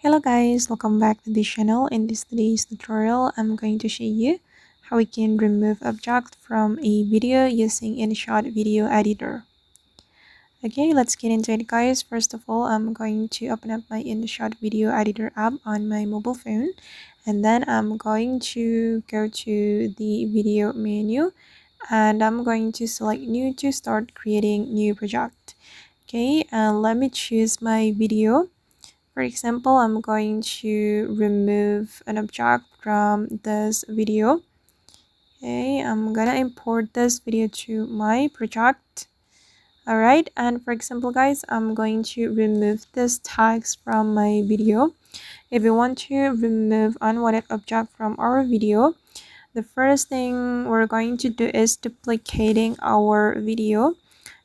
Hello guys, welcome back to the channel. In today's tutorial, I'm going to show you how we can remove object from a video using inshot video editor. Okay, let's get into it guys. First of all, I'm going to open up my inshot video editor app on my mobile phone, and then I'm going to go to the video menu, and I'm going to select new to start creating new project. Okay, and let me choose my video. For example, I'm going to remove an object from this video. Okay, I'm gonna import this video to my project. Alright, and for example guys, I'm going to remove this tags from my video. If you want to remove unwanted object from our video, the first thing we're going to do is duplicating our video.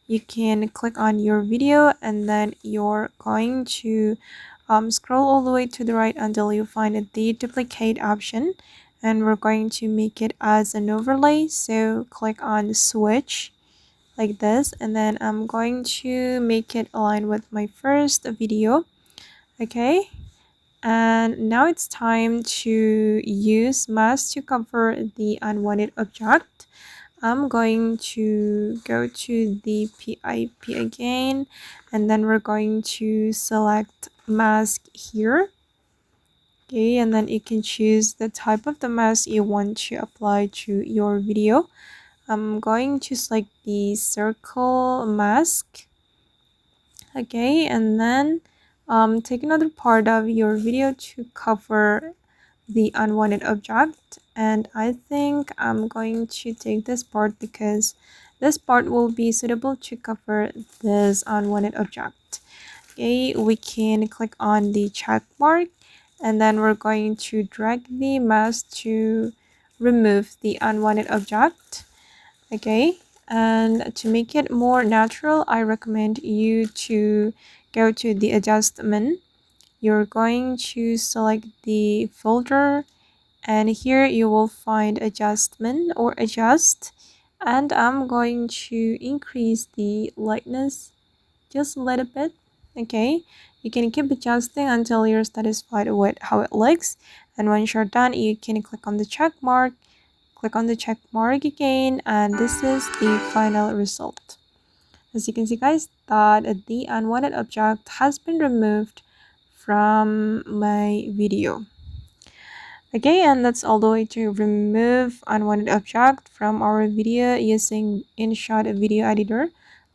You can click on your video and then you're going to scroll all the way to the right until you find the duplicate option, and we're going to make it as an overlay. So click on switch like this, and then I'm going to make it align with my first video. Okay, and now it's time to use mask to cover the unwanted object. I'm going to go to the PIP again, and then we're going to select mask here. Okay, and then you can choose the type of the mask you want to apply to your video. I'm going to select the circle mask. Okay, and then take another part of your video to cover the unwanted object, and I think I'm going to take this part because this part will be suitable to cover this unwanted object. Okay, we can click on the check mark, and then we're going to drag the mask to remove the unwanted object. Okay, and to make it more natural, I recommend you to go to the adjustment. You're going to select the folder, and here you will find adjustment or adjust, and I'm going to increase the lightness just a little bit. Okay, you can keep adjusting until you're satisfied with how it looks, and once you're done you can click on the check mark, click on the check mark again, and this is the final result. As you can see guys, that the unwanted object has been removed from my video. Okay, and that's all the way to remove unwanted object from our video using inshot video editor.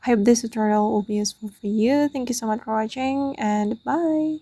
I hope this tutorial will be useful for you. Thank you so much for watching, and bye.